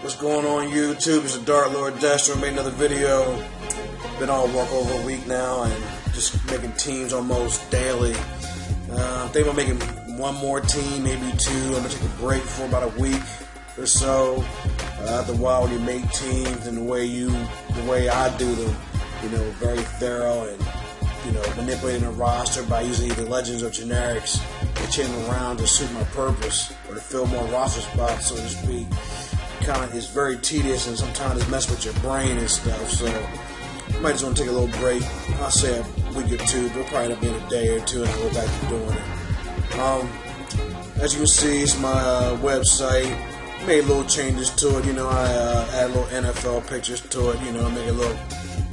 What's going on YouTube? It's the Dark Lord Destro. Made another video. Been on work over a week now and just making teams almost daily. I think I'm making one more team, maybe two. I'm gonna take a break for about a week or so. After a while, when you make teams and the way I do them, very thorough and manipulating a roster by using either legends or generics and changing them around to suit my purpose or to fill more roster spots, so to speak. It's very tedious and sometimes it messes with your brain and stuff, so I might just want to take a little break. I'll say a week or two, but it'll probably be in a day or two and I'll go back to doing it. As you can see, it's my website. Made little changes to it, I add little NFL pictures to it, make it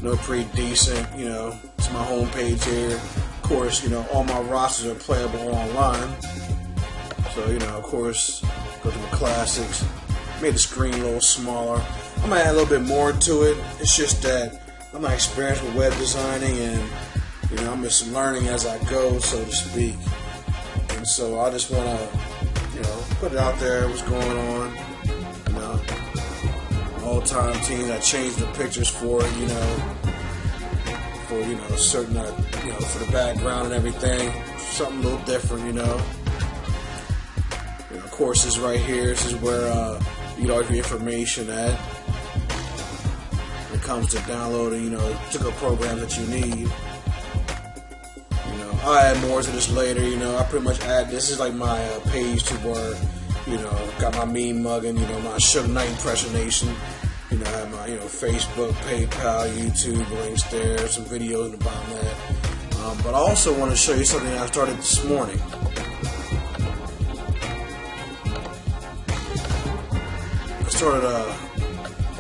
look pretty decent, it's my home page here. Of course, all my rosters are playable online. So, of course, go to the classics. Made the screen a little smaller. I'm gonna add a little bit more to it. It's just that I'm not experienced with web designing and I'm just learning as I go, so to speak. And so I just wanna, put it out there, what's going on. All-time teams. I changed the pictures for it, for certain, for the background and everything. Something a little different, Of course, this right here. This is where you get all your information at. When it comes to downloading, particular programs that you need. I'll add more to this later. I pretty much add. This is like my page to where, got my meme mugging. My Suge Knight impersonation. I have my, Facebook, PayPal, YouTube links there, some videos in the bottom of that. But I also want to show you something I started this morning. I started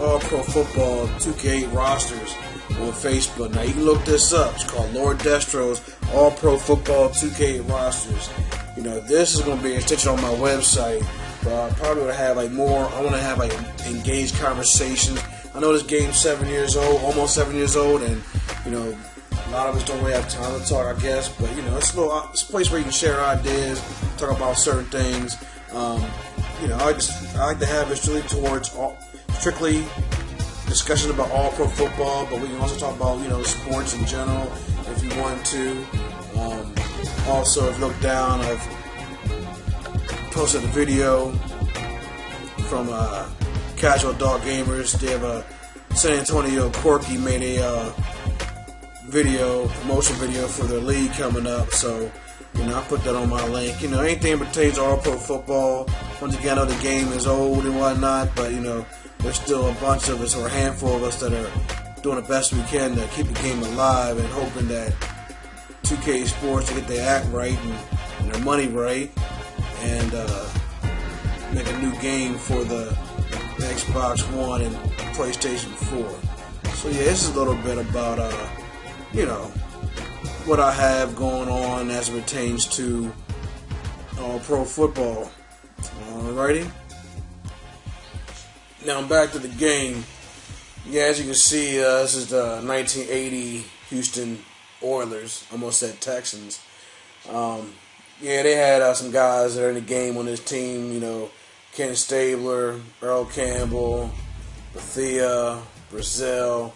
All Pro Football 2K8 rosters on Facebook. Now you can look this up. It's called Lord Destro's All Pro Football 2K8 rosters. This is going to be an extension on my website. But I probably would have more. I want to have engaged conversations. I know this game's 7 years old, almost 7 years old, and a lot of us don't really have time to talk, I guess. But it's a place where you can share ideas, talk about certain things. I like to have it strictly discussions about all pro football, but we can also talk about sports in general if you want to. Also, if you look down, I've posted a video from Casual Dog Gamers. They have a San Antonio Corky made a promotion video for their league coming up. So, I put that on my link. Anything pertains to all pro football. Once again, I know the game is old and whatnot, but there's still a bunch of us or a handful of us that are doing the best we can to keep the game alive and hoping that 2K Sports to get their act right and their money right. And make a new game for the Xbox One and PlayStation 4. So yeah, this is a little bit about what I have going on as it pertains to pro football. Alrighty. Now back to the game. Yeah, as you can see, this is the 1980 Houston Oilers. Almost said Texans. Yeah, they had some guys that are in the game on this team, Ken Stabler, Earl Campbell, Bethea, Brazil,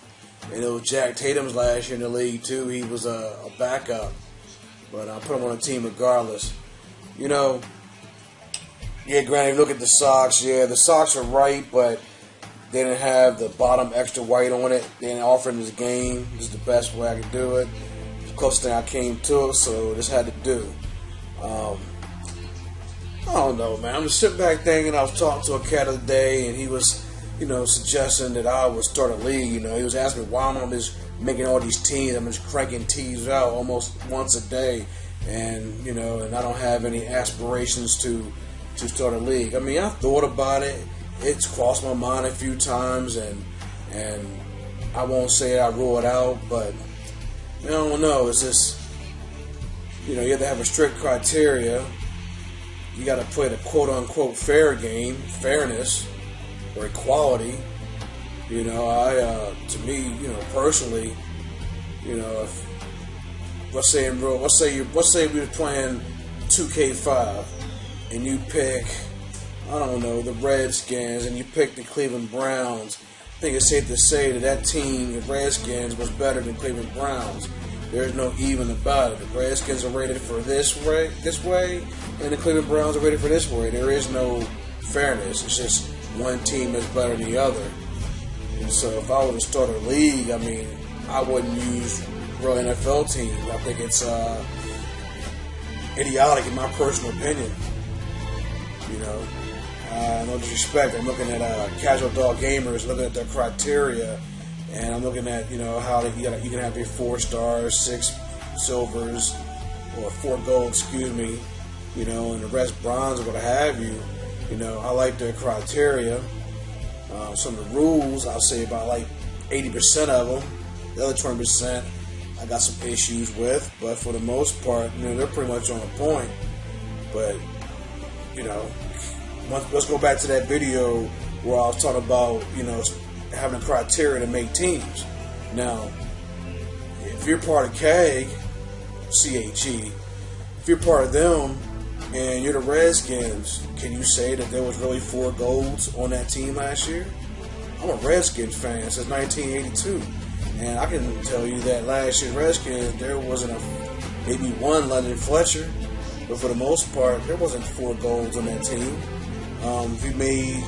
and it was Jack Tatum's last year in the league too. He was a backup, but I put him on the team regardless. Yeah, granted, look at the socks. Yeah, the socks are right, but they didn't have the bottom extra white on it. They didn't offer in this game. This is the best way I could do it. It's the closest thing I came to it, so this had to do. I don't know, man. I'm just sitting back thinking. I was talking to a cat the other day, and he was, suggesting that I would start a league. He was asking me why I'm just making all these teams. I'm just cranking teams out almost once a day, and and I don't have any aspirations to start a league. I mean, I thought about it. It's crossed my mind a few times, and I won't say I rule it out, but I don't know. It's just. You have to have a strict criteria. You got to play the quote-unquote fair game, fairness, or equality. To me, personally, if let's say we were playing 2K5, and you pick I don't know, the Redskins, and you pick the Cleveland Browns, I think it's safe to say that that team, the Redskins, was better than Cleveland Browns. There's no even about it. The Redskins are rated for this way, and the Cleveland Browns are rated for this way. There is no fairness. It's just one team is better than the other. And so if I were to start a league, I mean, I wouldn't use real NFL teams. I think it's idiotic in my personal opinion. You know, no disrespect. I'm looking at Casual Dog Gamers, looking at their criteria, and I'm looking at, you know, how you can have your 4 stars, 6 silvers, or 4 gold, excuse me, you know, and the rest bronze or what have you. You know, I like their criteria. Some of the rules, I'll say about like 80% of them. The other 20%, I got some issues with, but for the most part, you know, they're pretty much on point. But, you know, let's go back to that video where I was talking about, you know, having a criteria to make teams. Now, if you're part of CAG, CAG, if you're part of them and you're the Redskins, can you say that there was really 4 golds on that team last year? I'm a Redskins fan since 1982, and I can tell you that last year's Redskins, there wasn't maybe 1 London Fletcher, but for the most part, there wasn't 4 golds on that team. We made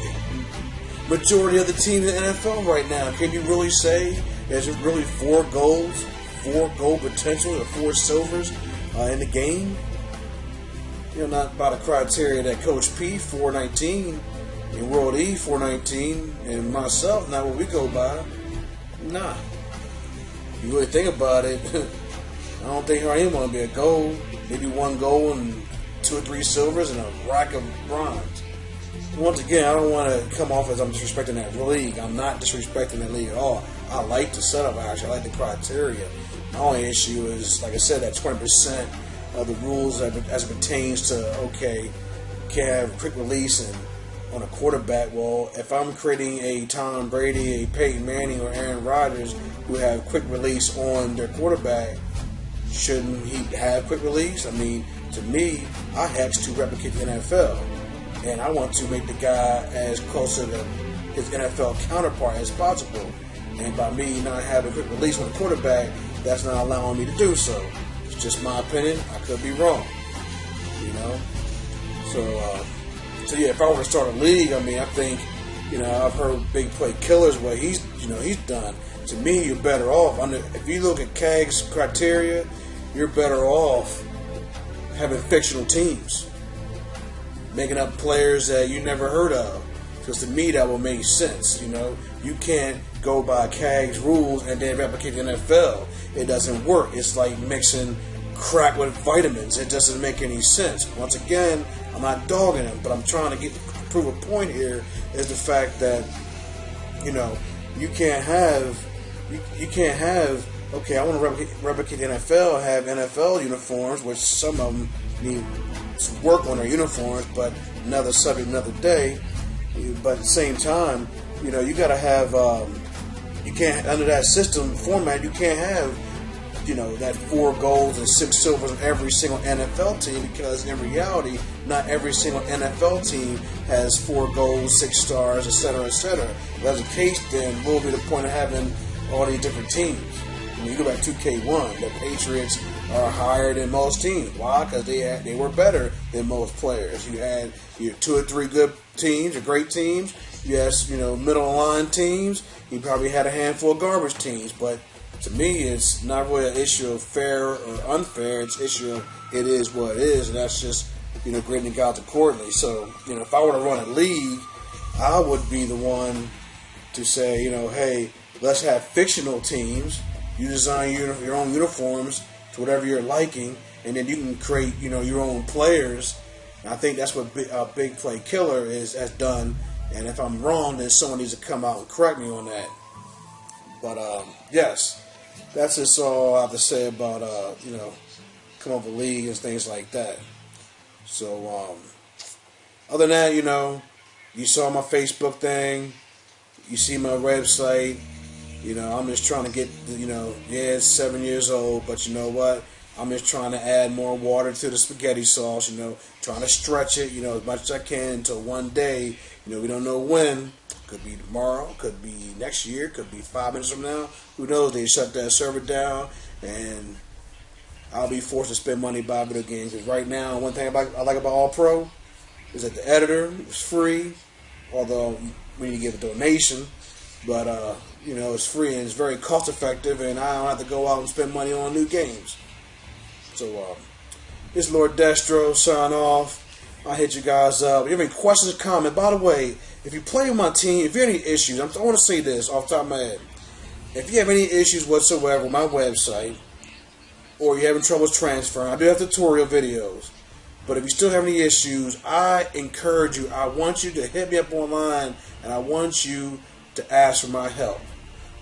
majority of the teams in the NFL right now. Can you really say there's really 4 golds, 4 gold potential, or 4 silvers in the game? You know, not by the criteria that Coach P 419 and World E 419 and myself, not what we go by. Nah. If you really think about it, I don't think anyone want to be a gold. Maybe 1 gold and 2 or 3 silvers and a rack of bronze. Once again, I don't want to come off as I'm disrespecting that league. I'm not disrespecting that league at all. I like the setup, actually. I like the criteria. My only issue is, like I said, that 20% of the rules as it pertains to, okay, can't have quick release and on a quarterback. Well, if I'm creating a Tom Brady, a Peyton Manning, or Aaron Rodgers who have quick release on their quarterback, shouldn't he have quick release? I mean, to me, I ask to replicate the NFL. And I want to make the guy as close to his NFL counterpart as possible. And by me not having quick release on the quarterback, that's not allowing me to do so. It's just my opinion. I could be wrong. You know? So yeah, if I were to start a league, I mean, I think, you know, I've heard Big Play Killers what he's done. To me, you're better off. If you look at CAG's criteria, you're better off having fictional teams, making up players that you never heard of. Because to me, that will make sense. You know, you can't go by CAG's rules and then replicate the NFL. It doesn't work. It's like mixing crack with vitamins. It doesn't make any sense. Once again, I'm not dogging them, but I'm trying to prove a point here. Is the fact that, you know, you can't have. Okay, I want to replicate the NFL. Have NFL uniforms, which some of them need some work on their uniforms, but another subject, another day. But at the same time, you know, you got to have, you can't, under that system format, you can't have, you know, that 4 golds and 6 silvers on every single NFL team, because in reality, not every single NFL team has 4 golds, 6 stars, etc., etc. If that's the case, then what will be the point of having all these different teams? When you go back to 2K1, the Patriots are higher than most teams. Why? Because they were better than most players. You had your 2 or 3 good teams, or great teams. You had, you know, middle of the line teams. You probably had a handful of garbage teams. But to me, it's not really an issue of fair or unfair. It's an issue of it is what it is, and that's just, you know, grading God accordingly. So, you know, if I were to run a league, I would be the one to say, you know, hey, let's have fictional teams. You design your own uniforms to whatever you're liking, and then you can create, you know, your own players. And I think that's what Big Play Killer has done. And if I'm wrong, then someone needs to come out and correct me on that. But yes, that's just all I have to say about you know, come up with league and things like that. So other than that, you know, you saw my Facebook thing, you see my website. You know, I'm just trying to get, you know, yeah, it's 7 years old, but you know what? I'm just trying to add more water to the spaghetti sauce, trying to stretch it, as much as I can until one day, we don't know when. Could be tomorrow, could be next year, could be 5 minutes from now. Who knows? They shut that server down, and I'll be forced to spend money buying video games. Because right now, one thing I like about All Pro is that the editor is free, although we need to give a donation. But it's free and it's very cost effective, and I don't have to go out and spend money on new games. So this is Lord Destro, sign off. I'll hit you guys up. If you have any questions or comments, by the way, if you play with my team, if you have any issues, I want to say this off the top of my head. If you have any issues whatsoever with my website, or you're having trouble transferring, I do have tutorial videos. But if you still have any issues, I encourage you, I want you to hit me up online, and I want you to ask for my help.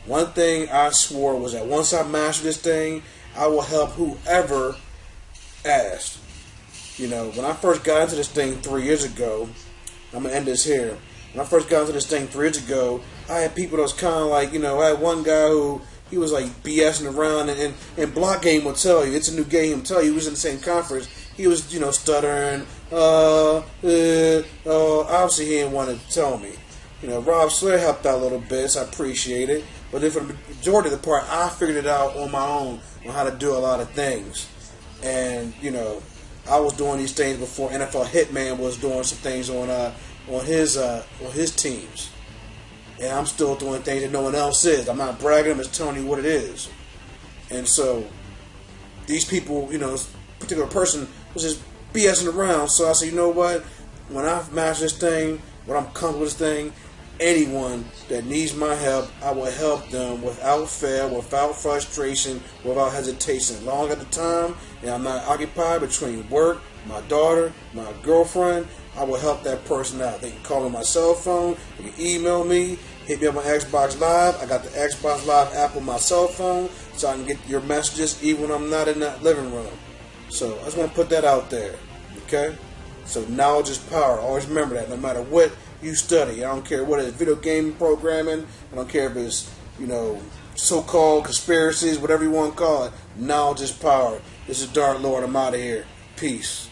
One thing I swore was that once I master this thing, I will help whoever asked. When I first got into this thing 3 years ago, I'm going to end this here. When I first got into this thing 3 years ago, I had people that was kind of like, I had one guy who, he was like BSing around, and Block Game will tell you, it's a new game, he'll tell you, he was in the same conference, he was, stuttering, obviously he didn't want to tell me. Rob Slayer helped out a little bit, so I appreciate it, but then for the majority of the part, I figured it out on my own, on how to do a lot of things, and, I was doing these things before NFL Hitman was doing some things on his teams, and I'm still doing things that no one else is. I'm not bragging; I'm just telling you what it is. And so, these people, this particular person was just BSing around. So I said, you know what? When I master this thing, when I'm comfortable with this thing, anyone that needs my help, I will help them without fail, without frustration, without hesitation. As long as at the time and I'm not occupied between work, my daughter, my girlfriend, I will help that person out. They can call me on my cell phone, they can email me, hit me up on Xbox Live. I got the Xbox Live app on my cell phone, so I can get your messages even when I'm not in that living room. So I just want to put that out there, okay? So knowledge is power. Always remember that. No matter what you study, I don't care what it is, video game programming, I don't care if it's, so-called conspiracies, whatever you want to call it, knowledge is power. This is Dark Lord. I'm out of here. Peace.